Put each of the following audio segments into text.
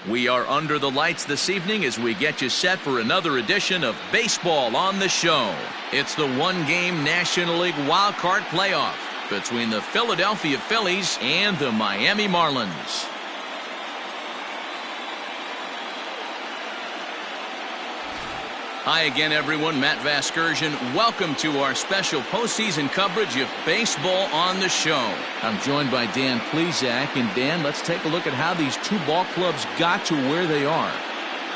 We are under the lights this evening as we get you set for another edition of Baseball on the Show. It's the one-game National League Wild Card playoff between the Philadelphia Phillies and the Miami Marlins. Hi again, everyone. Matt Vasgersian. Welcome to our special postseason coverage of Baseball on the Show. I'm joined by Dan Plesac. And Dan, let's take a look at how these two ball clubs got to where they are.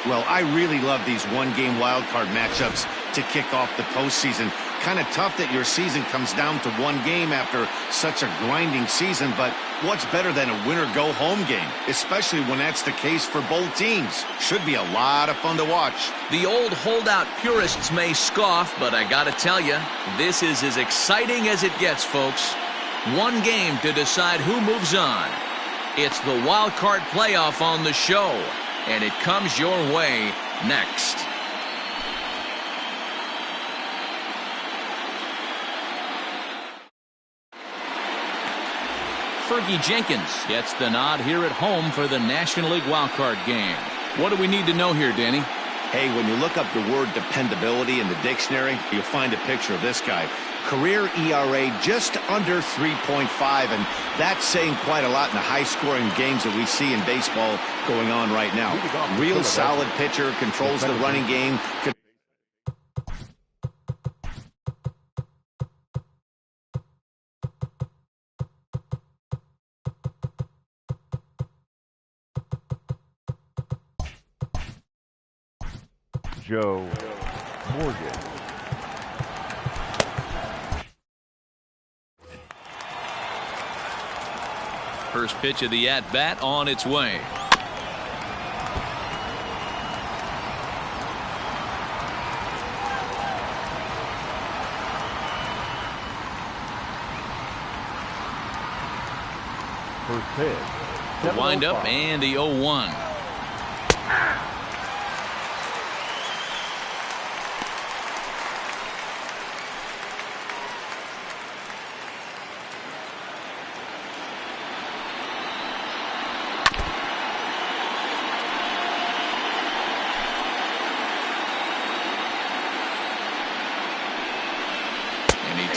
Well, I really love these one-game wild card matchups to kick off the postseason. Kind of tough that your season comes down to one game after such a grinding season, but what's better than a winner-go-home game, especially when that's the case for both teams? Should be a lot of fun to watch. The old holdout purists may scoff, but I gotta tell you, this is as exciting as it gets, folks. One game to decide who moves on. It's the wild card playoff on the show, and it comes your way next. Fergie Jenkins gets the nod here at home for the National League wildcard game. What do we need to know here, Danny? Hey, when you look up the word dependability in the dictionary, you'll find a picture of this guy. Career ERA just under 3.5, and that's saying quite a lot in the high-scoring games that we see in baseball going on right now. Real solid pitcher, controls the running game. Joe Morgan. First pitch of the at-bat on its way. First pitch. The wind-up and the 0-1.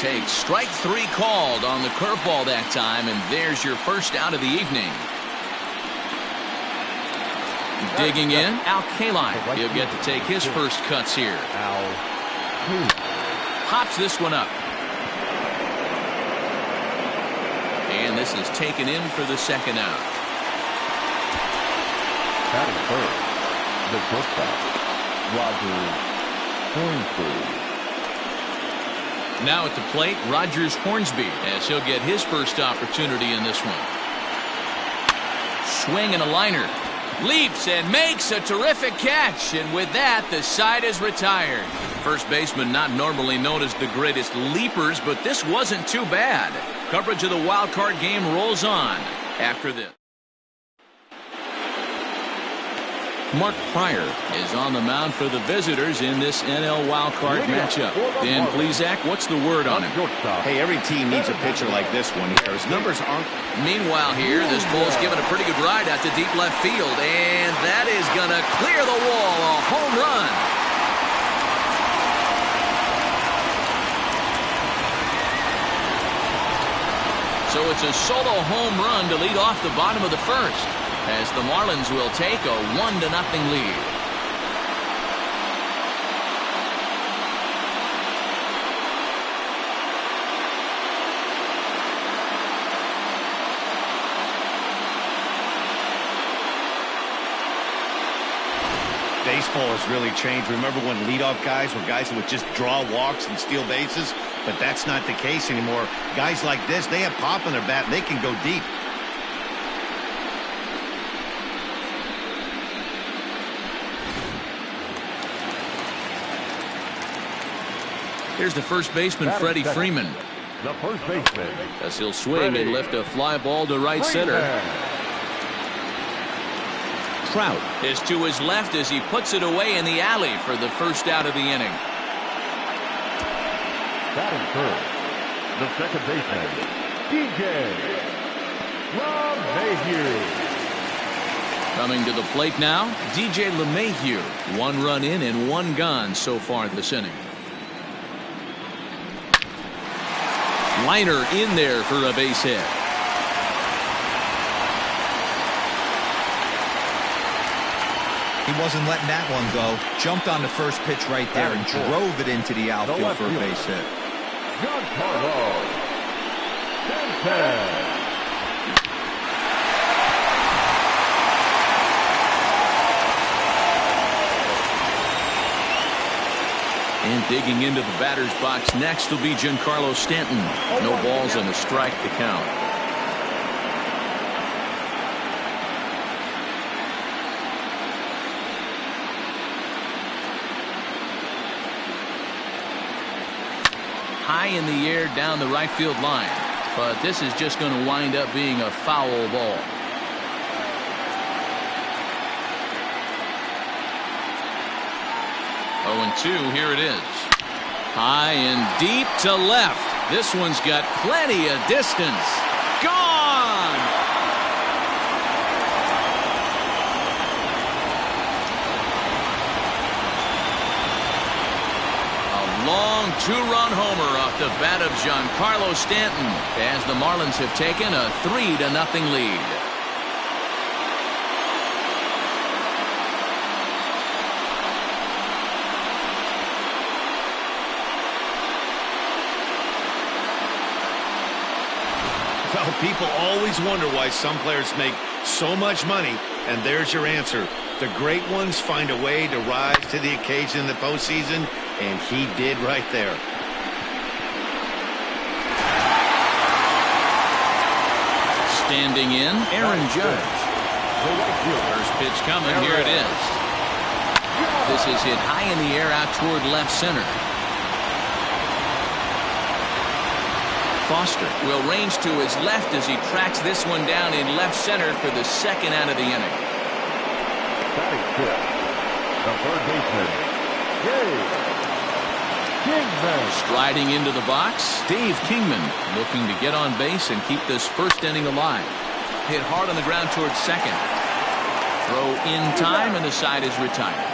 Takes strike three called on the curveball that time, and there's your first out of the evening. Digging in, Al Kaline. He'll get to take his first cuts here. Pops this one up. And this is taken in for the second out. Batting first, the shortstop, Roger Hornsby. Now at the plate, Rogers Hornsby, as he'll get his first opportunity in this one. Swing and a liner. Leaps and makes a terrific catch. And with that, the side is retired. First baseman not normally known as the greatest leapers, but this wasn't too bad. Coverage of the wild card game rolls on after this. Mark Pryor is on the mound for the visitors in this NL wildcard matchup. Dan Plesac, what's the word on him? Hey, every team needs a pitcher like this one here. His numbers aren't. Meanwhile here, this ball's given a pretty good ride out to deep left field, and that is going to clear the wall. A home run. So it's a solo home run to lead off the bottom of the first, as the Marlins will take a 1-0 lead. Baseball has really changed. Remember when leadoff guys were guys who would just draw walks and steal bases? But that's not the case anymore. Guys like this, they have pop in their bat and they can go deep. Here's the first baseman, Freddie Freeman. The first baseman. As he'll swing and lift a fly ball to right center. Trout is to his left as he puts it away in the alley for the first out of the inning. Batting first, the second baseman, DJ LeMahieu. Coming to the plate now, DJ LeMahieu. 1 run in and 1 gone so far this inning. Liner in there for a base hit. He wasn't letting that one go. Jumped on the first pitch right there and drove it into the outfield for a base hit. Giancarlo Stanton. And digging into the batter's box next will be Giancarlo Stanton. No balls and a strike to count. High in the air down the right field line. But this is just going to wind up being a foul ball. Oh, and 2, here it is. High and deep to left. This one's got plenty of distance. Gone! A long 2-run homer off the bat of Giancarlo Stanton as the Marlins have taken a 3-0 lead. Well, people always wonder why some players make so much money, and there's your answer. The great ones find a way to rise to the occasion in the postseason, and he did right there. Standing in, Aaron Judge. First pitch coming, here it is. This is hit high in the air out toward left center. Foster will range to his left as he tracks this one down in left center for the 2nd out of the inning. Batting fifth, the third baseman, Kingman. Striding into the box, Dave Kingman looking to get on base and keep this first inning alive. Hit hard on the ground towards second. Throw in time and the side is retired.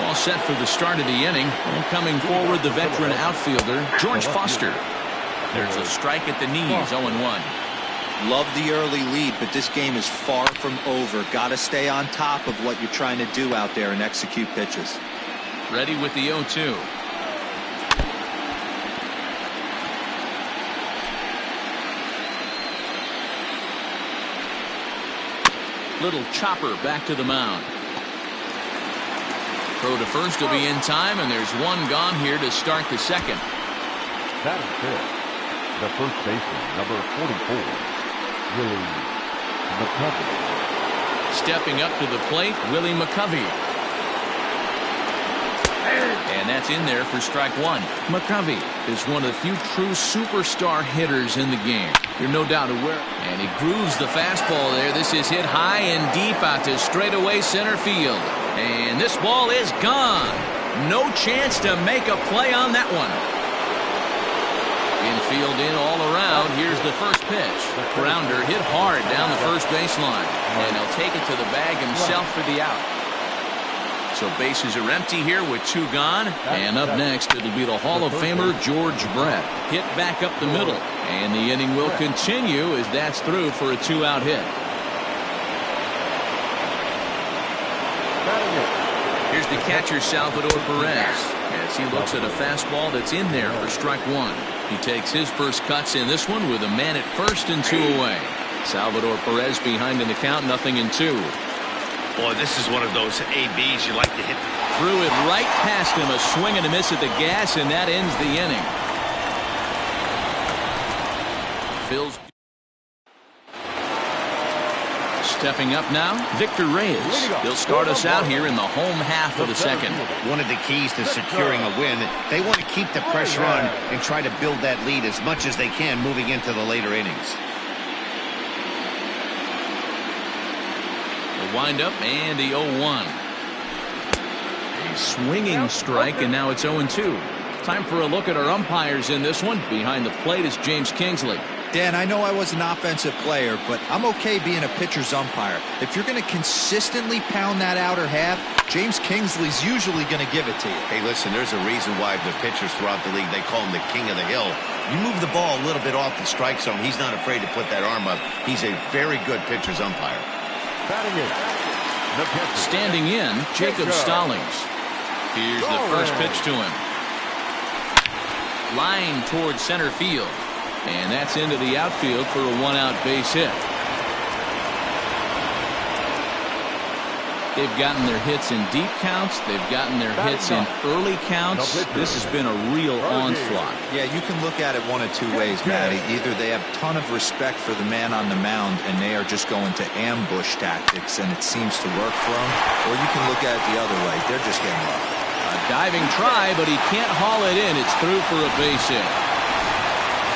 All set for the start of the inning. And coming forward, the veteran outfielder, George Foster. There's a strike at the knees, 0-1. Love the early lead, but this game is far from over. Got to stay on top of what you're trying to do out there and execute pitches. Ready with the 0-2. Little chopper back to the mound. Throw to first will be in time, and there's 1 gone here to start the second. Batting fifth, the first baseman, number 44, Willie McCovey. Stepping up to the plate, Willie McCovey. And that's in there for strike 1. McCovey is one of the few true superstar hitters in the game. You're no doubt aware. And he grooves the fastball there. This is hit high and deep out to straightaway center field. And this ball is gone. No chance to make a play on that one. Infield in all around. Here's the first pitch. Grounder hit hard down the first baseline. And he'll take it to the bag himself for the out. So bases are empty here with 2 gone. And up next, it'll be the Hall of Famer George Brett. Hit back up the middle. And the inning will continue as that's through for a 2-out hit. Here's the catcher, Salvador Perez, as he looks at a fastball that's in there for strike 1. He takes his first cuts in this one with a man at first and 2 away. Salvador Perez behind in the count, 0-2. Boy, this is one of those ABs you like to hit. Threw it right past him, a swing and a miss at the gas, and that ends the inning. Phil's stepping up now, Victor Reyes. He'll start us out here in the home half of the second. One of the keys to securing a win, they want to keep the pressure on and try to build that lead as much as they can moving into the later innings. The windup and the 0-1. A swinging strike, and now it's 0-2. Time for a look at our umpires in this one. Behind the plate is James Kingsley. Dan, I know I was an offensive player, but I'm okay being a pitcher's umpire. If you're going to consistently pound that outer half, James Kingsley's usually going to give it to you. Hey, listen, there's a reason why the pitchers throughout the league, they call him the king of the hill. You move the ball a little bit off the strike zone, he's not afraid to put that arm up. He's a very good pitcher's umpire. Batting in, the pitcher. Standing in, Jacob Stallings. Here's the first pitch to him. Line towards center field. And that's into the outfield for a one-out base hit. They've gotten their hits in deep counts. They've gotten their hits in early counts. This has been a real onslaught. Yeah, you can look at it one of two ways, Matty. Either they have a ton of respect for the man on the mound and they are just going to ambush tactics and it seems to work for them, or you can look at it the other way. They're just getting lucky. A diving try, but he can't haul it in. It's through for a base hit.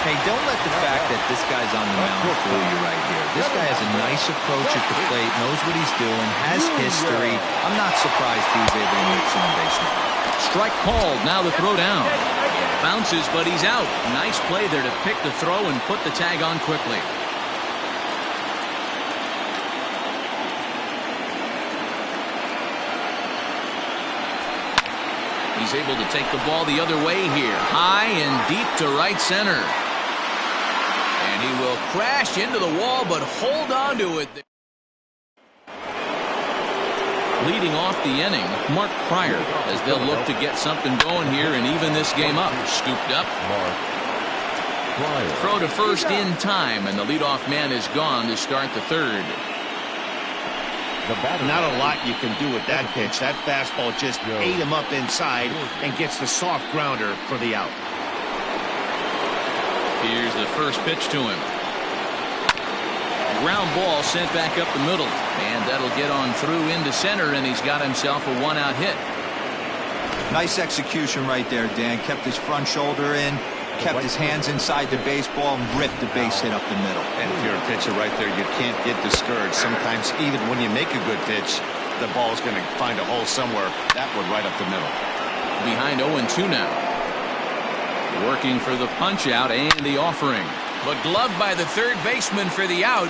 Hey, don't let the fact that this guy's on the mound fool you right here. This guy has a nice approach at the plate, knows what he's doing, has history. I'm not surprised he was able to make some baseball. Strike called. Now the throw down. Bounces, but he's out. Nice play there to pick the throw and put the tag on quickly. He's able to take the ball the other way here. High and deep to right center. And he will crash into the wall, but hold on to it. Leading off the inning, Mark Pryor, as they'll look to get something going here and even this game up. Scooped up. Throw to first in time, and the leadoff man is gone to start the third. Not a lot you can do with that pitch. That fastball just ate him up inside and gets the soft grounder for the out. Here's the first pitch to him. Ground ball sent back up the middle, and that'll get on through into center, and he's got himself a one-out hit. Nice execution right there, Dan. Kept his front shoulder in, kept his hands inside the baseball, and ripped the base hit up the middle. And if you're a pitcher right there, you can't get discouraged. Sometimes even when you make a good pitch, the ball's going to find a hole somewhere. That one right up the middle. Behind 0-2 now. Working for the punch out and the offering. But gloved by the third baseman for the out.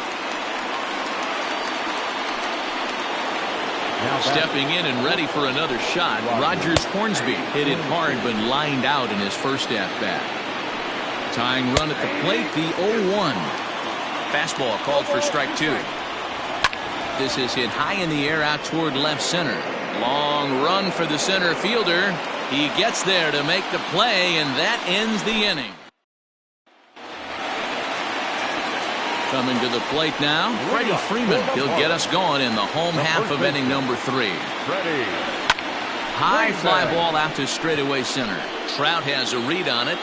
Now stepping in and ready for another shot, Rogers Hornsby hit it hard but lined out in his first at-bat. Tying run at the plate, the 0-1. Fastball called for strike two. This is hit high in the air out toward left center. Long run for the center fielder. He gets there to make the play, and that ends the inning. Coming to the plate now, Freddie Freeman. He'll get us going in the home half of inning number 3. High fly ball out to straightaway center. Trout has a read on it.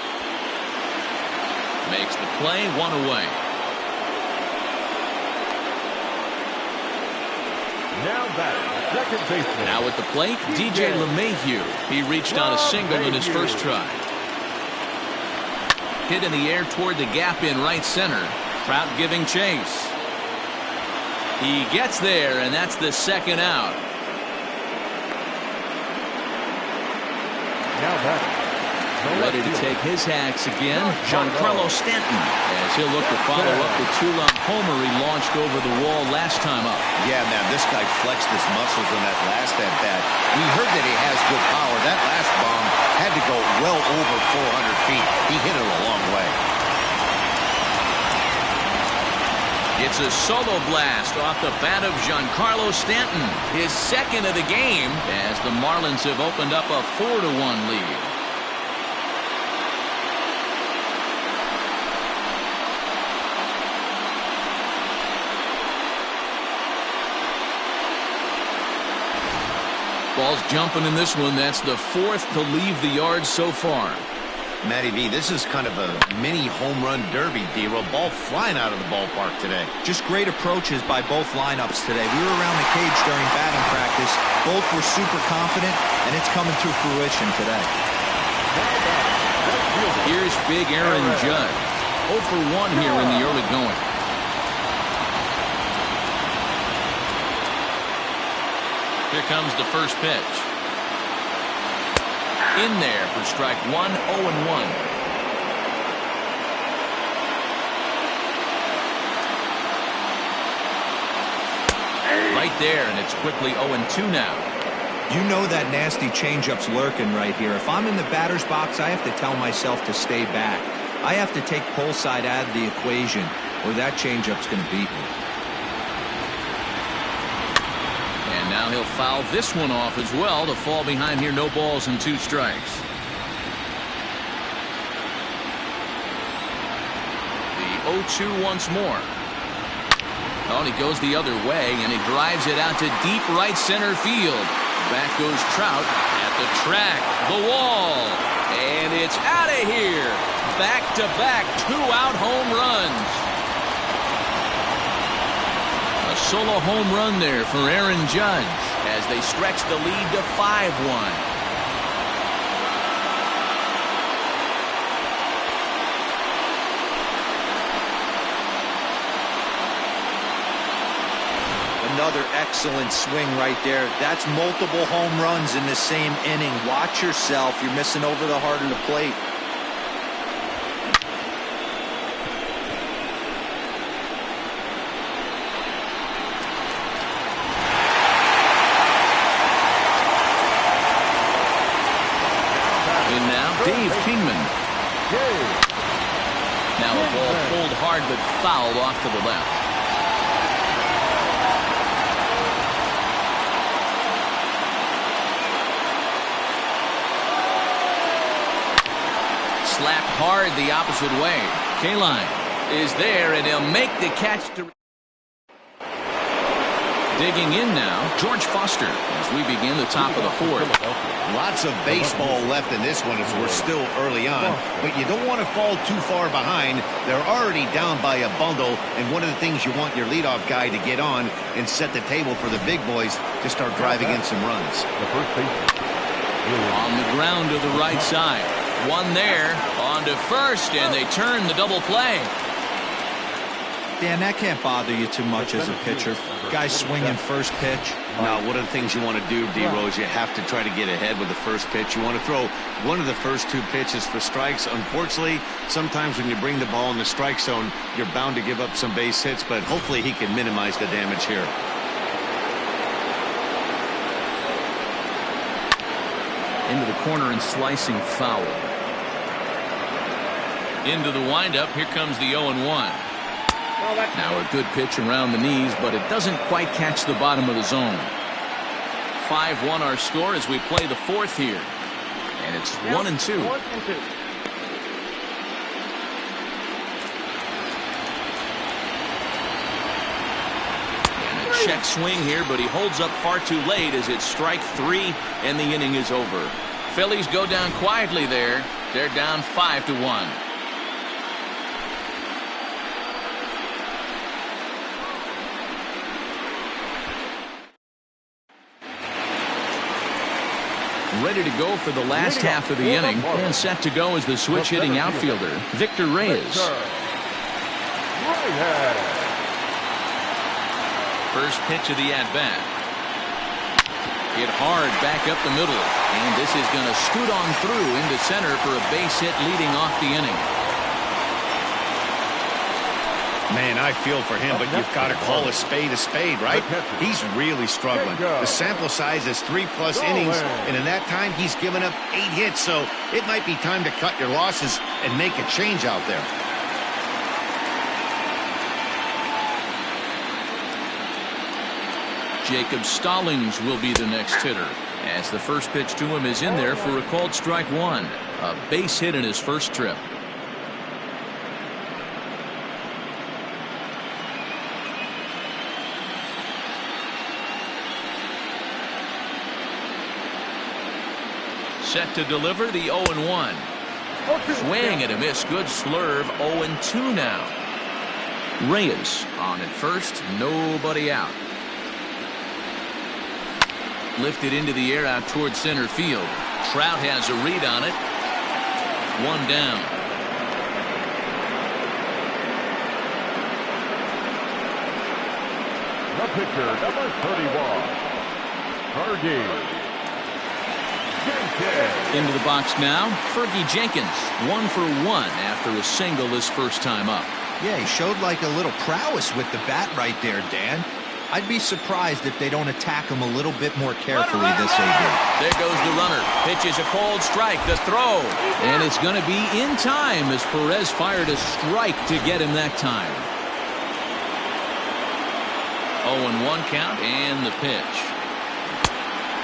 Makes the play, one away. Now batting, second baseman. Now at the plate, DJ LeMahieu. He reached on a single in his first try. Hit in the air toward the gap in right center. Trout giving chase. He gets there, and that's the second out. Now batting. Ready to take his hacks again, Giancarlo Stanton, as he'll look to follow up the two-run homer he launched over the wall last time up. Yeah, man, this guy flexed his muscles in that last at-bat. We heard that he has good power. That last bomb had to go well over 400 feet. He hit it a long way. It's a solo blast off the bat of Giancarlo Stanton, his second of the game, as the Marlins have opened up a 4-1 lead. Ball's jumping in this one. That's the fourth to leave the yard so far. Matty V, this is kind of a mini home run derby, D-Roll. Ball flying out of the ballpark today. Just great approaches by both lineups today. We were around the cage during batting practice. Both were super confident, and it's coming to fruition today. Here's big Aaron Judge. 0 for 1 here in the early going. Here comes the first pitch. In there for strike one, 0-1. right there, and it's quickly 0-2 now. You know that nasty changeup's lurking right here. If I'm in the batter's box, I have to tell myself to stay back. I have to take pull side out of the equation, or that changeup's going to beat me. And now he'll foul this one off as well to fall behind here. No balls and 2 strikes. The 0-2 once more. Oh, and he goes the other way, and he drives it out to deep right center field. Back goes Trout at the track, the wall, and it's out of here. Back-to-back 2-out home runs. A solo home run there for Aaron Judge as they stretch the lead to 5-1. Another excellent swing right there. That's multiple home runs in the same inning. Watch yourself. You're missing over the heart of the plate. And now Dave Kingman. Now a ball pulled hard but fouled off to the left. Slapped hard the opposite way. Kaline is there, and he'll make the catch. Digging in now, George Foster as we begin the top of the 4th. Lots of baseball left in this one as we're still early on, but you don't want to fall too far behind. They're already down by a bundle, and one of the things you want your leadoff guy to get on and set the table for the big boys to start driving in some runs. On the ground to the right side. One there, on to first, and they turn the double play. Dan, that can't bother you too much as a pitcher. Guy swinging first pitch. Now, one of the things you want to do, D-Rose, you have to try to get ahead with the first pitch. You want to throw one of the first 2 pitches for strikes. Unfortunately, sometimes when you bring the ball in the strike zone, you're bound to give up some base hits, but hopefully he can minimize the damage here. Into the corner and slicing foul. Into the windup. Here comes the 0-1. Now a good pitch around the knees, but it doesn't quite catch the bottom of the zone. 5-1 our score as we play the 4th here. And it's 1-2. And a check swing here, but he holds up far too late as it's strike 3 and the inning is over. Phillies go down quietly there. They're down 5-1. Ready to go for the last half of the inning, and set to go as the switch hitting outfielder, Victor Reyes. First pitch of the at-bat. Hit hard back up the middle, and this is going to scoot on through into center for a base hit leading off the inning. Man, I feel for him, but you've got to call a spade, right? He's really struggling. The sample size is 3+ innings, and in that time, he's given up 8 hits, so it might be time to cut your losses and make a change out there. Jacob Stallings will be the next hitter, as the first pitch to him is in there for a called strike 1. A base hit in his first trip. Set to deliver the 0-1. Swing and a miss. Good slurve. 0-2 now. Reyes on at first. Nobody out. Lifted into the air out towards center field. Trout has a read on it. 1 down. The pitcher, number 31, Fergie. Into the box now, Fergie Jenkins, 1 for 1 after a single his first time up. Yeah, he showed like a little prowess with the bat right there, Dan. I'd be surprised if they don't attack him a little bit more carefully this AB. There goes the runner. Pitches a cold strike. The throw. And it's going to be in time as Perez fired a strike to get him that time. 0-1 count and the pitch.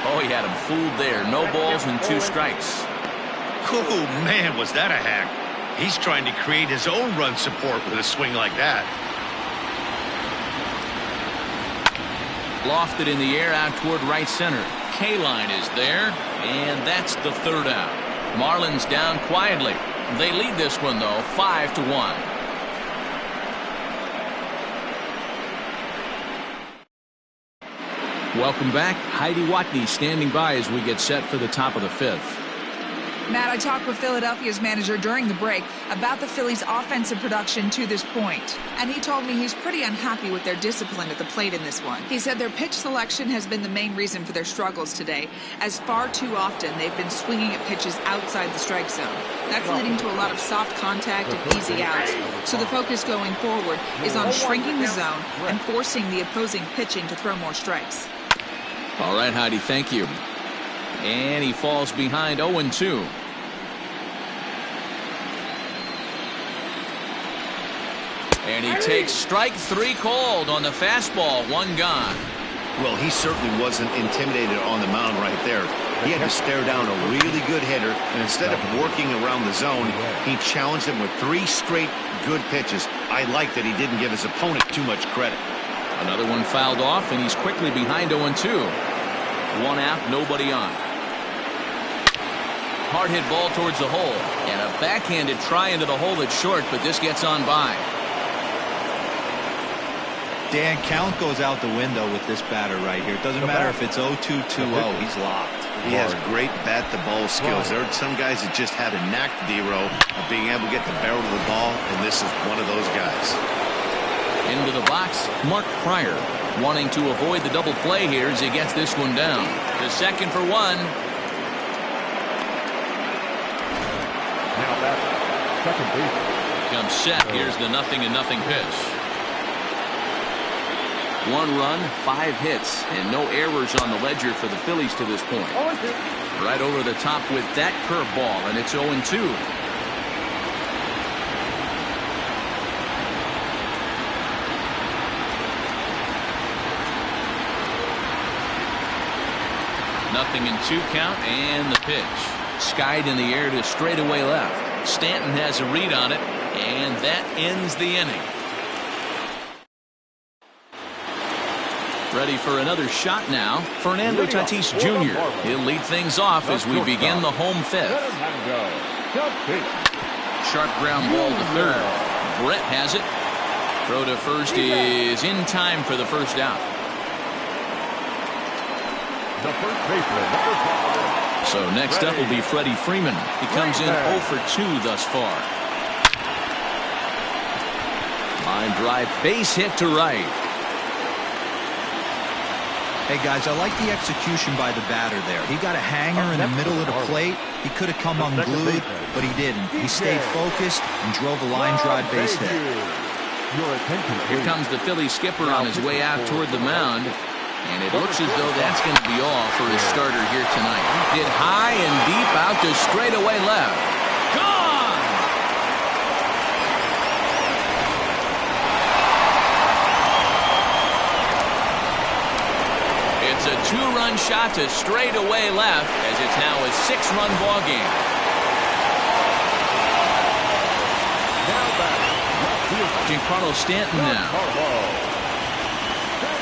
Oh, he had him fooled there. No balls and 2 strikes. Oh, man, was that a hack. He's trying to create his own run support with a swing like that. Lofted in the air out toward right center. K-line is there, and that's the 3rd out. Marlins down quietly. They lead this one, though, 5-1. Welcome back. Heidi Watney standing by as we get set for the top of the 5th. Matt, I talked with Philadelphia's manager during the break about the Phillies' offensive production to this point, and he told me he's pretty unhappy with their discipline at the plate in this one. He said their pitch selection has been the main reason for their struggles today, as far too often they've been swinging at pitches outside the strike zone. That's leading to a lot of soft contact and easy outs, so the focus going forward is on shrinking the zone and forcing the opposing pitching to throw more strikes. All right, Heidi, thank you. And he falls behind 0-2. And he takes strike 3 called on the fastball. 1 gone. Well, he certainly wasn't intimidated on the mound right there. He had to stare down a really good hitter, and instead of working around the zone, he challenged him with 3 straight good pitches. I like that he didn't give his opponent too much credit. Another one fouled off, and he's quickly behind 0-2. 1 out, nobody on. Hard hit ball towards the hole, and a backhanded try into the hole that's short, but this gets on by. Dan, count goes out the window with this batter right here. It doesn't matter if it's 0-2, 2-0. He's locked. He has great bat-to-ball skills. There are some guys that just have a knack, D-Row, of being able to get the barrel of the ball, and this is one of those guys. Into the box, Mark Pryor, wanting to avoid the double play here as he gets this one down. To second for 1. Now back, second base. Comes set. Here's the 0-0 pitch. 1 run, 5 hits, and no errors on the ledger for the Phillies to this point. Right over the top with that curveball, and it's 0-2. Nothing in 2 count, and the pitch. Skied in the air to straightaway left. Stanton has a read on it, and that ends the inning. Ready for another shot now. Fernando Tatis Jr. He'll lead things off as we begin the home 5th. Sharp ground ball to 3rd. Brett has it. Throw to first is in time for the 1st out. The first baseman, number 5. So next up will be Freddie Freeman. He comes in 0 for 2 thus far. Line drive, base hit to right. Hey, guys, I like the execution by the batter there. He got a hanger in the middle of the plate. He could have come unglued, but he didn't. He stayed focused and drove a line drive base hit. Here comes the Philly skipper on his way out toward the mound. And it looks as though that's going to be all for his starter here tonight. Hit high and deep out to straightaway left. Gone! It's a 2-run shot to straightaway left as it's now a 6-run ball game. Giancarlo Stanton now.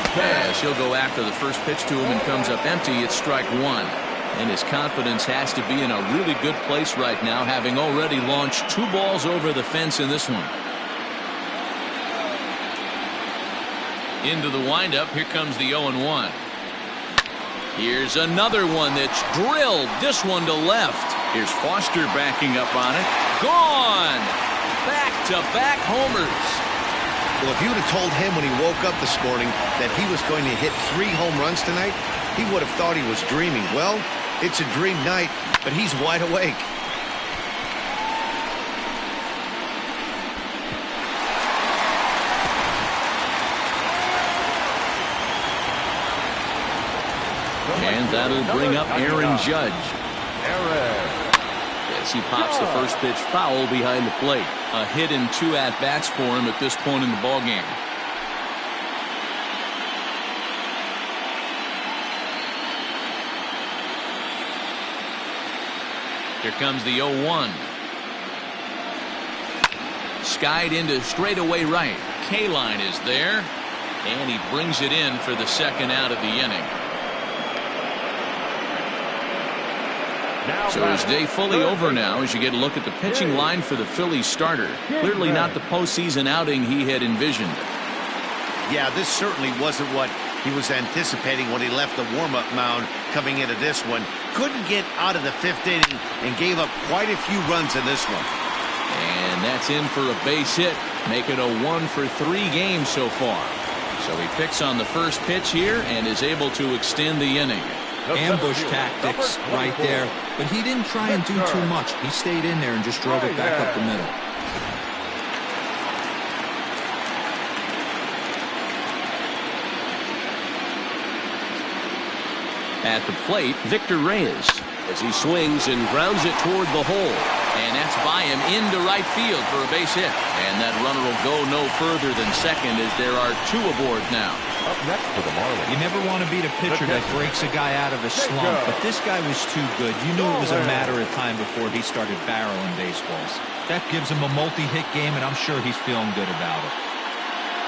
Pass. He'll go after the first pitch to him and comes up empty. It's strike 1. And his confidence has to be in a really good place right now, having already launched 2 balls over the fence in this one. Into the windup. Here comes the 0-1. Here's another one that's drilled. This one to left. Here's Foster backing up on it. Gone! Back-to-back homers. Well, if you would have told him when he woke up this morning that he was going to hit 3 home runs tonight, he would have thought he was dreaming. Well, it's a dream night, but he's wide awake. And that'll bring up Aaron Judge. As he pops the first pitch foul behind the plate. A hit and 2 at-bats for him at this point in the ballgame. Here comes the 0-1. Skied into straightaway right. K-line is there. And he brings it in for the second out of the inning. So his day fully over now as you get a look at the pitching line for the Phillies starter. Clearly not the postseason outing he had envisioned. Yeah, this certainly wasn't what he was anticipating when he left the warm-up mound coming into this one. Couldn't get out of the 5th inning and gave up quite a few runs in this one. And that's in for a base hit, making a 1-for-3 game so far. So he picks on the first pitch here and is able to extend the inning. Ambush tactics right there, but he didn't try and do too much. He stayed in there and just drove it back up the middle. At the plate, Victor Reyes as he swings and grounds it toward the hole. And that's by him into right field for a base hit. And that runner will go no further than second as there are 2 aboard now. Up next for the Marlins. You never want to beat a pitcher that breaks a guy out of a slump, but this guy was too good. You knew it was a matter of time before he started barreling baseballs. That gives him a multi-hit game, and I'm sure he's feeling good about it.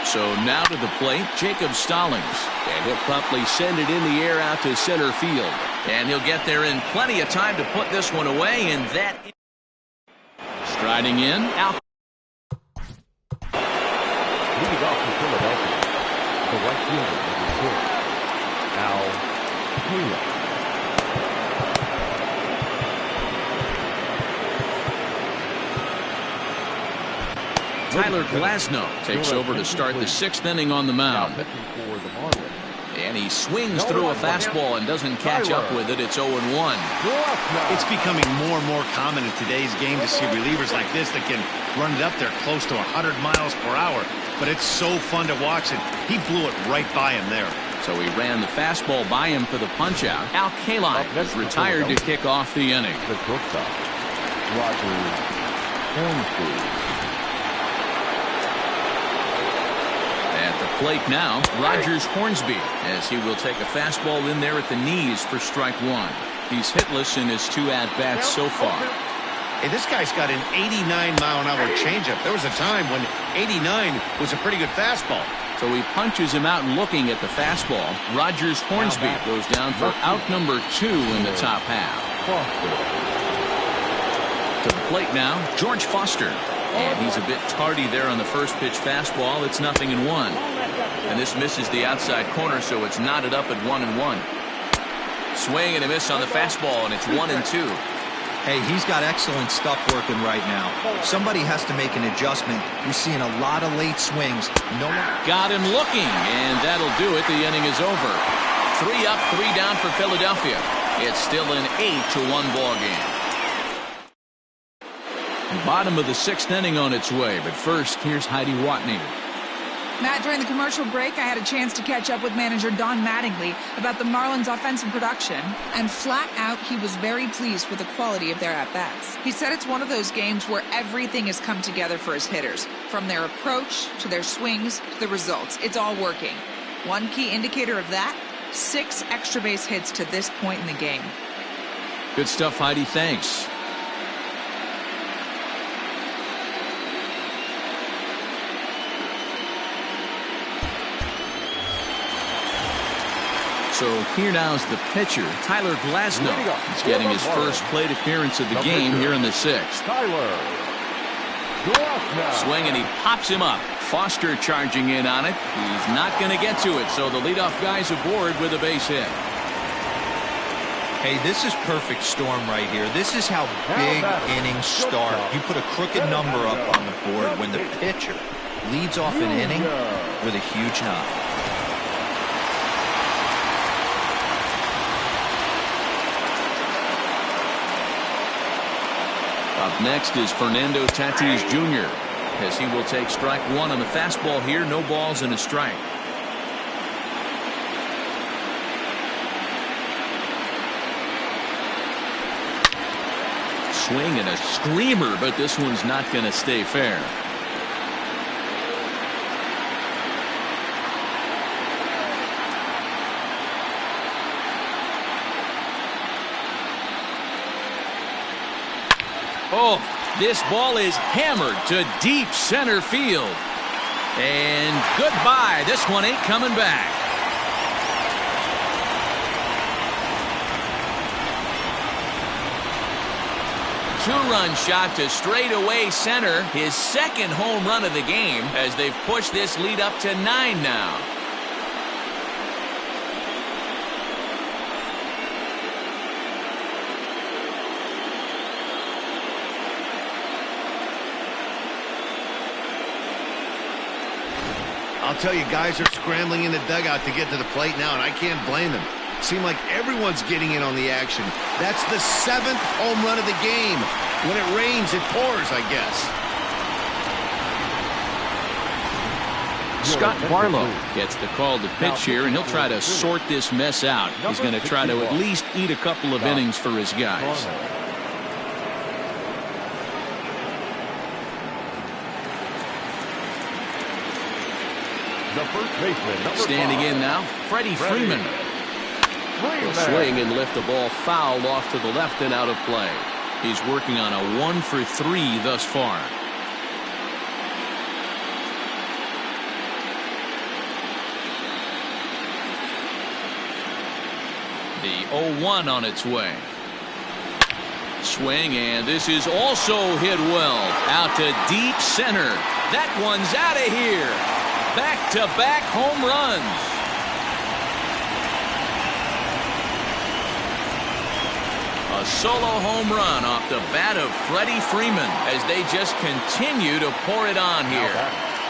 So now to the plate, Jacob Stallings. And he'll promptly send it in the air out to center field. And he'll get there in plenty of time to put this one away, and that... Striding in, out. Leading off to Philadelphia, the right fielder, number 4, Al Taylor. Tyler Glasnow takes over to start the 6th inning on the mound. And he swings through a fastball and doesn't catch up with it. It's 0-1. It's becoming more and more common in today's game to see relievers like this that can run it up there close to 100 miles per hour. But it's so fun to watch it. He blew it right by him there. So he ran the fastball by him for the punch-out. Al Kaline is retired to kick off the inning. The shortstop, Roger Hornsby. At the plate now, Rogers Hornsby, as he will take a fastball in there at the knees for strike 1. He's hitless in his 2 at-bats so far. Hey, this guy's got an 89-mile-an-hour changeup. There was a time when 89 was a pretty good fastball. So he punches him out looking at the fastball. Rogers Hornsby goes down for out number 2 in the top half. To the plate now, George Foster. And he's a bit tardy there on the first pitch fastball. It's 0-1. And this misses the outside corner, so it's knotted up at 1-1. Swing and a miss on the fastball, and it's 1-2. Hey, he's got excellent stuff working right now. Somebody has to make an adjustment. You're seeing a lot of late swings. No one got him looking, and that'll do it. The inning is over. 3 up, 3 down for Philadelphia. It's still an 8-1 ball game. Bottom of the 6th inning on its way, but first, here's Heidi Watney. Matt, during the commercial break, I had a chance to catch up with manager Don Mattingly about the Marlins' offensive production, and flat out, he was very pleased with the quality of their at-bats. He said it's one of those games where everything has come together for his hitters, from their approach to their swings to the results. It's all working. One key indicator of that, 6 extra base hits to this point in the game. Good stuff, Heidi. Thanks. So here now is the pitcher, Tyler Glasnow. He's getting his first plate appearance of the game here in the 6th. Tyler Glasnow. Swing, and he pops him up. Foster charging in on it. He's not going to get to it, so the leadoff guy's aboard with a base hit. Hey, this is perfect storm right here. This is how big innings start. You put a crooked number up on the board when the pitcher leads off an inning with a huge knock. Up next is Fernando Tatis Jr. as he will take strike 1 on the fastball here. No balls and a strike. swing and a screamer, but this one's not going to stay fair. Oh, this ball is hammered to deep center field. And goodbye. This one ain't coming back. Two-run shot to straightaway center. His second home run of the game as they've pushed this lead up to 9 now. I'll tell you, guys are scrambling in the dugout to get to the plate now, and I can't blame them. Seems like everyone's getting in on the action. That's the 7th home run of the game. When it rains, it pours, I guess. Scott Barlow gets the call to pitch here, and he'll try to sort this mess out. He's going to try to at least eat a couple of innings for his guys. The first baseman, standing in now, Freddie Freeman. He'll swing and lift the ball foul off to the left and out of play. He's working on a 1-for-3 thus far. The 0-1 on its way. Swing, and this is also hit well. Out to deep center. That one's out of here. Back-to-back home runs. A solo home run off the bat of Freddie Freeman as they just continue to pour it on here.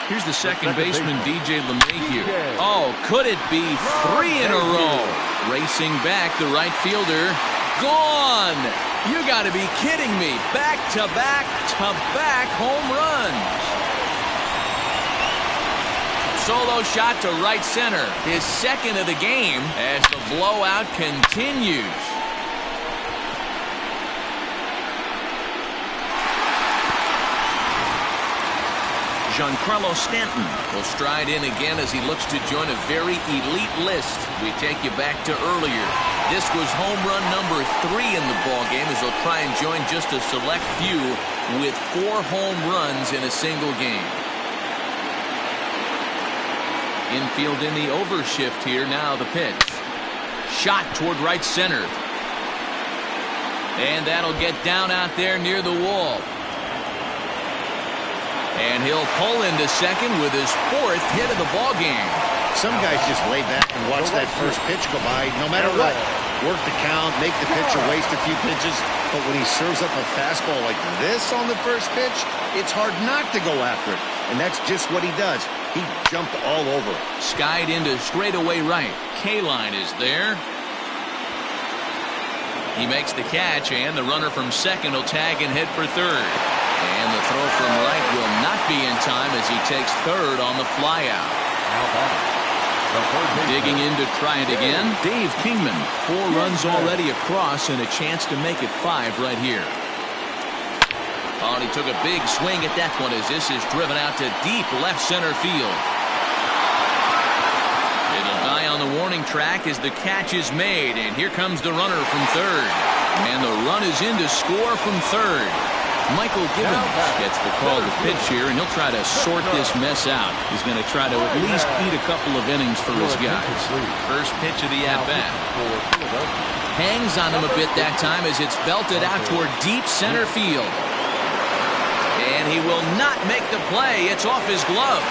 Here's the second baseman, DJ LeMahieu. Oh, could it be 3 in a row? Racing back, the right fielder. Gone! You got to be kidding me. Back-to-back-to-back home runs. Solo shot to right center. His second of the game as the blowout continues. Giancarlo Stanton will stride in again as he looks to join a very elite list. We take you back to earlier. This was home run number 3 in the ballgame as he'll try and join just a select few with 4 home runs in a single game. Infield in the overshift here. Now the pitch. Shot toward right center. And that'll get down out there near the wall. And he'll pull into second with his 4th hit of the ballgame. Some guys just lay back and watch that first pitch go by, no matter what. Work the count, make the pitcher waste a few pitches. But when he serves up a fastball like this on the first pitch, it's hard not to go after it. And that's just what he does. He jumped all over. Skied into straightaway right. K-line is there. He makes the catch, and the runner from second will tag and head for third. And the throw from right will not be in time as he takes third on the flyout. Digging in to try it again, Dave Kingman. 4 runs already across and a chance to make it 5 right here. Oh, and he took a big swing at that one as this is driven out to deep left center field. It'll die on the warning track as the catch is made, and here comes the runner from third. And the run is in to score from third. Michael Gibbons gets the call to pitch here, and he'll try to sort this mess out. He's going to try to at least eat a couple of innings for his guys. First pitch of the at-bat. Hangs on him a bit that time as it's belted out toward deep center field. And he will not make the play. It's off his glove.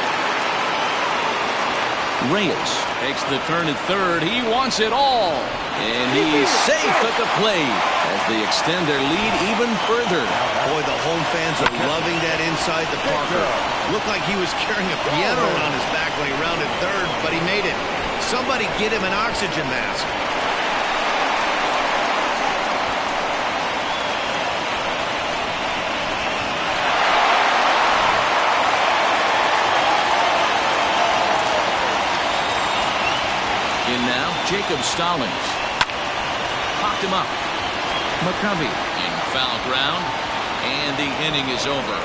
Reyes takes the turn at third. He wants it all. And he's safe at the plate as they extend their lead even further. Boy, the home fans are loving that inside the Parker. Looked like he was carrying a piano around his back when he rounded third, but he made it. Somebody get him an oxygen mask. In now, Jacob Stallings. Popped him up. McCovey in foul ground. And the inning is over.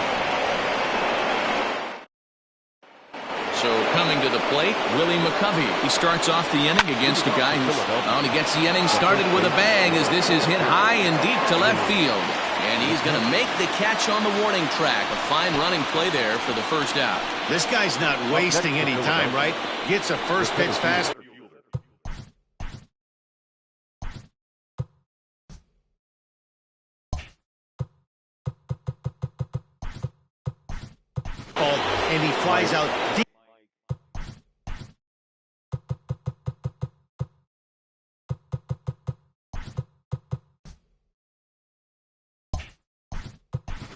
So coming to the plate, Willie McCovey. He starts off the inning against a guy he gets the inning started with a bang as this is hit high and deep to left field. And he's going to make the catch on the warning track. A fine running play there for the first out. This guy's not wasting any time, right? Gets a first pitch fast. And he flies out deep.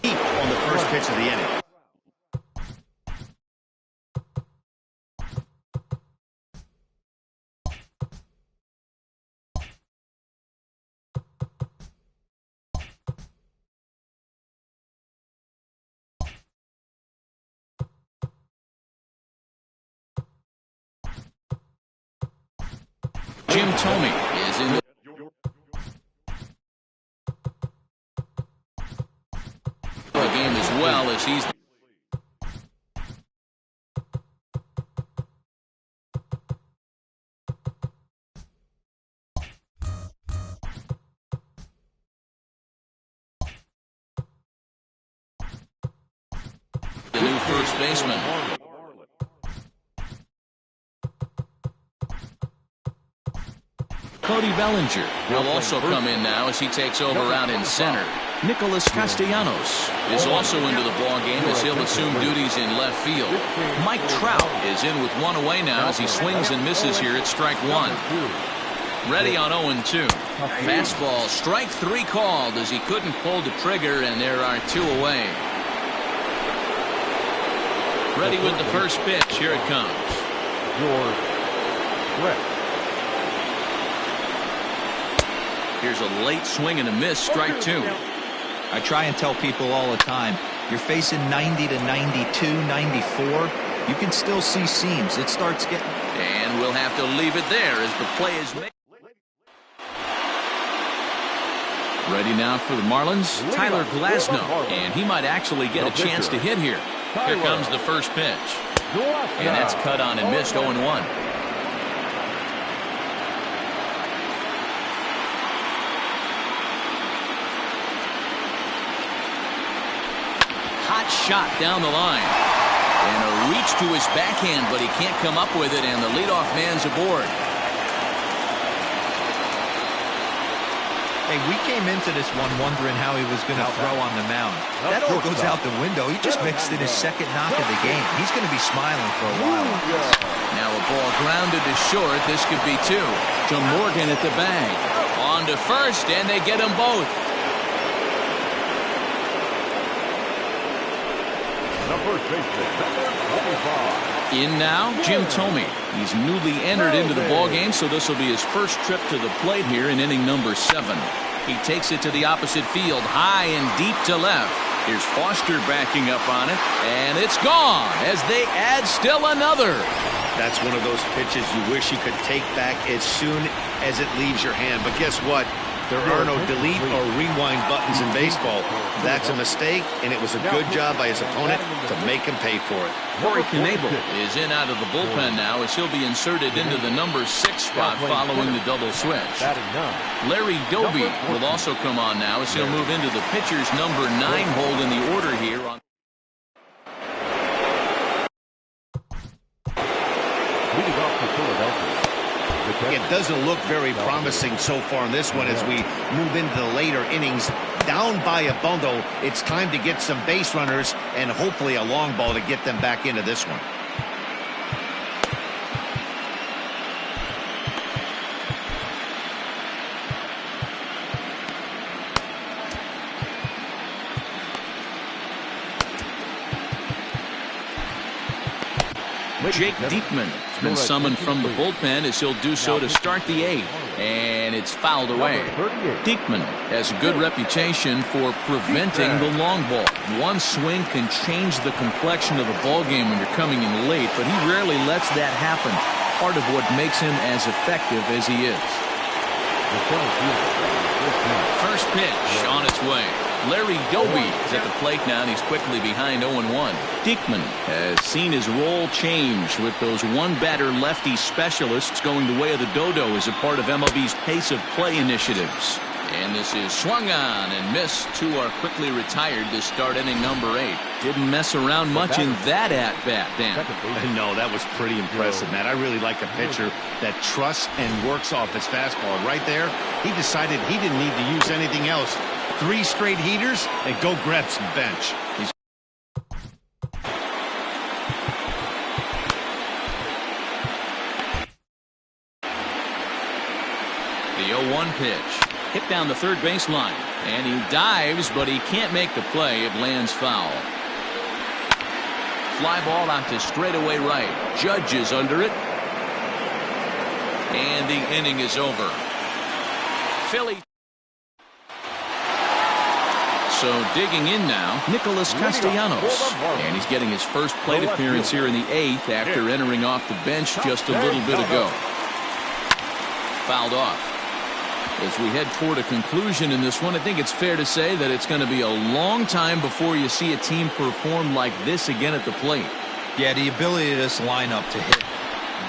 On the first pitch of the inning. Jim Thome is in the game as well as he's the new first baseman. Cody Bellinger will also come in now as he takes over out in center. Nicholas Castellanos is also into the ball game as he'll assume duties in left field. Mike Trout is in with one away now as he swings and misses here at strike one. Ready on 0-2. Fastball, strike three called as he couldn't pull the trigger, and there are two away. Ready with the first pitch. Here it comes. Your threat. Here's a late swing and a miss, strike two. I try and tell people all the time, you're facing 90 to 92, 94. You can still see seams. It starts getting... And we'll have to leave it there as the play is made. Ready now for the Marlins, Tyler Glasnow. And he might actually get a chance to hit here. Here comes the first pitch. And that's cut on and missed 0-1. Hot shot down the line. And a reach to his backhand, but he can't come up with it, and the leadoff man's aboard. Hey, we came into this one wondering how he was going to throw on the mound. That all goes out the window. He just mixed in his second knock of the game. He's going to be smiling for a while. Now a ball grounded to short. This could be two. To Morgan at the bag. On to first, and they get them both. In now, Jim Thome. He's newly entered into the ballgame, so this will be his first trip to the plate here in inning number 7. He takes it to the opposite field, high and deep to left. Here's Foster backing up on it, and it's gone as they add still another. That's one of those pitches you wish you could take back as soon as it leaves your hand. But guess what? There are no delete or rewind buttons in baseball. That's a mistake, and it was a good job by his opponent to make him pay for it. Corey Knebel is in out of the bullpen now as he'll be inserted into the number 6 spot following the double switch. Larry Doby will also come on now as he'll move into the pitcher's number 9 hold in the order here. Leading off for Philadelphia. It doesn't look very promising so far in this one as we move into the later innings. Down by a bundle, it's time to get some base runners and hopefully a long ball to get them back into this one. Jake Diekman has been summoned from the bullpen as he'll do so to start the 8th, and it's fouled away. Diekman has a good reputation for preventing the long ball. One swing can change the complexion of the ball game when you're coming in late, but he rarely lets that happen. Part of what makes him as effective as he is. First pitch on its way. Larry Doby is at the plate now, and he's quickly behind 0-1. Diekman has seen his role change with those one-batter lefty specialists going the way of the dodo as a part of MLB's pace of play initiatives. And this is swung on and missed. Two are quickly retired to start inning number 8. Didn't mess around much in that at-bat, Dan. No, that was pretty impressive, Matt. I really like a pitcher that trusts and works off his fastball. Right there, he decided he didn't need to use anything else. 3 straight heaters and go grab some bench. The 0-1 pitch. Hit down the third baseline. And he dives, but he can't make the play. It lands foul. Fly ball out to straightaway right. Judge is under it. And the inning is over. Philly. So digging in now, Nicholas Castellanos. And he's getting his first plate appearance here in the 8th after entering off the bench just a little bit ago. Fouled off. As we head toward a conclusion in this one, I think it's fair to say that it's going to be a long time before you see a team perform like this again at the plate. Yeah, the ability of this lineup to hit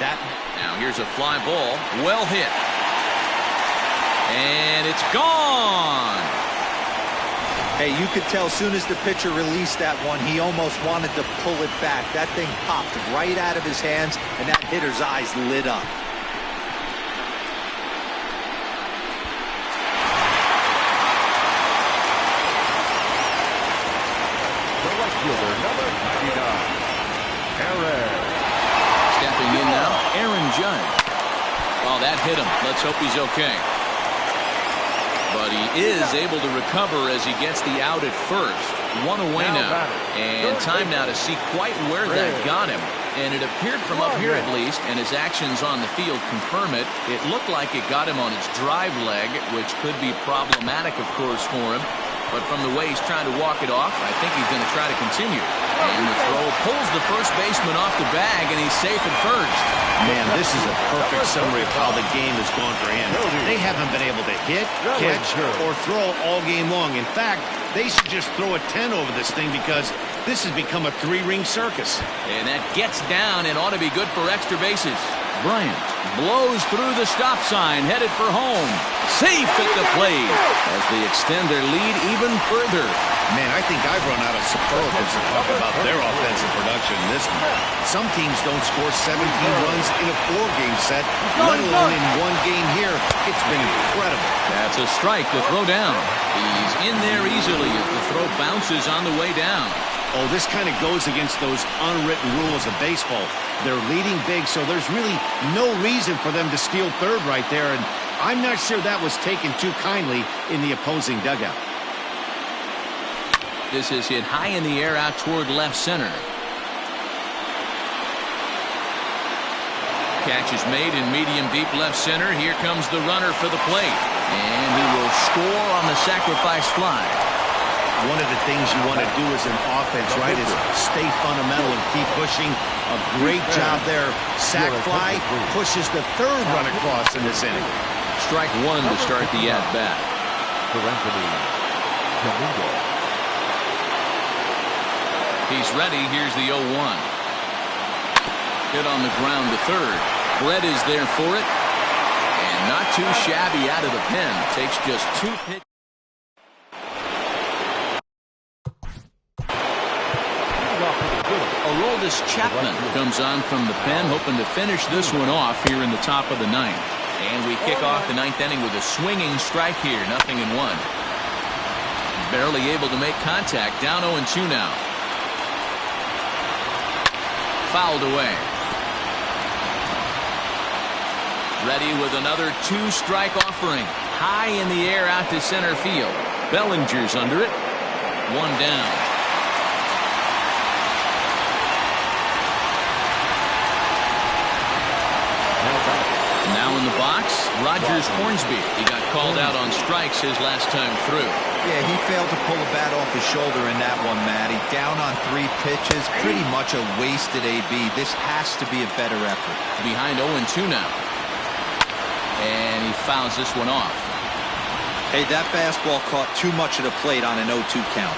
that. Now here's a fly ball. Well hit. And it's gone. Hey, you could tell as soon as the pitcher released that one, he almost wanted to pull it back. That thing popped right out of his hands, and that hitter's eyes lit up. Stepping in now, Aaron Judge. Oh, that hit him. Let's hope he's okay. But he is able to recover as he gets the out at first. 1 away now. And time now to see quite where that got him. And it appeared from up here at least, and his actions on the field confirm it. It looked like it got him on his drive leg, which could be problematic, of course, for him. But from the way he's trying to walk it off, I think he's going to try to continue. And the throw pulls the first baseman off the bag, and he's safe at first. Man, this is a perfect summary of how the game has gone for him. They haven't been able to hit, catch, or throw all game long. In fact, they should just throw a 10 over this thing because this has become a 3-ring circus. And that gets down and ought to be good for extra bases. Bryant blows through the stop sign, headed for home. Safe at the plate as they extend their lead even further. Man, I think I've run out of superlatives to talk about their offensive production in this one. Some teams don't score 17 runs in a 4-game set, let alone in one game here. It's been incredible. That's a strike to throw down. He's in there easily as the throw bounces on the way down. Oh, this kind of goes against those unwritten rules of baseball. They're leading big, so there's really no reason for them to steal third right there, and I'm not sure that was taken too kindly in the opposing dugout. This is hit high in the air out toward left center. Catch is made in medium deep left center. Here comes the runner for the plate. And he will score on the sacrifice fly. One of the things you want to do as an offense, right, is stay fundamental and keep pushing. A great job there. Sac fly pushes the third run across in this inning. Strike 1 to start the at-bat. He's ready. Here's the 0-1. Hit on the ground to third. Brett is there for it. And not too shabby out of the pen. Takes just 2 pitches. Aroldis Chapman comes on from the pen, hoping to finish this one off here in the top of the 9th. And we kick off the 9th inning with a swinging strike here, 0-1. Barely able to make contact, down 0-2 now. Fouled away. Ready with another 2-strike offering. High in the air out to center field. Bellinger's under it. 1 down. Now in the box, Rogers Hornsby. He got called out on strikes his last time through. Yeah, he failed to pull a bat off his shoulder in that one, Matty. Down on 3 pitches, pretty much a wasted AB. This has to be a better effort. Behind 0-2 now. And he fouls this one off. Hey, that fastball caught too much of the plate on an 0-2 count.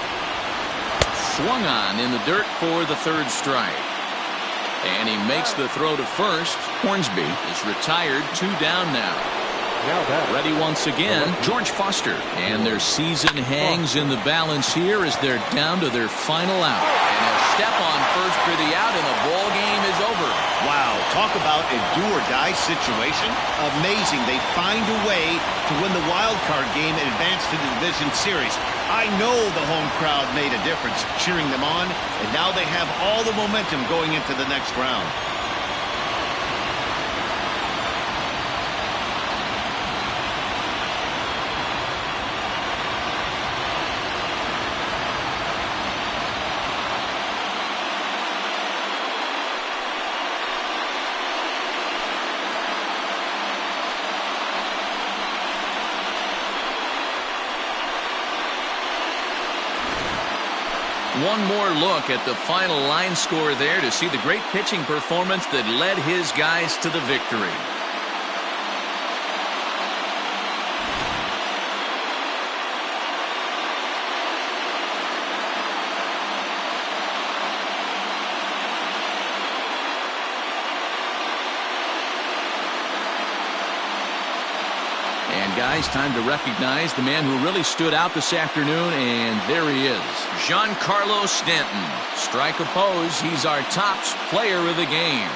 Swung on in the dirt for the third strike. And he makes the throw to first. Hornsby is retired, 2 down now. Ready once again, George Foster. And their season hangs in the balance here as they're down to their final out. And a step on first for the out, and the ball game is over. Wow, talk about a do-or-die situation. Amazing. They find a way to win the wild card game and advance to the division series. I know the home crowd made a difference cheering them on, and now they have all the momentum going into the next round. One more look at the final line score there to see the great pitching performance that led his guys to the victory. And guys, time to recognize the man who really stood out this afternoon, and there he is. Giancarlo Stanton. Strike oppose, he's our top player of the game.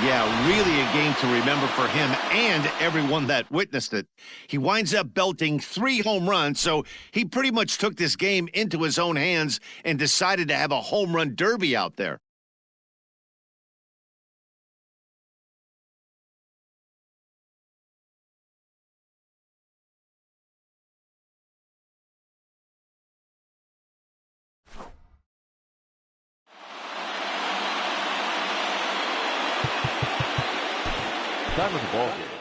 Yeah, really a game to remember for him and everyone that witnessed it. He winds up belting 3 home runs, so he pretty much took this game into his own hands and decided to have a home run derby out there. Time of the ball game.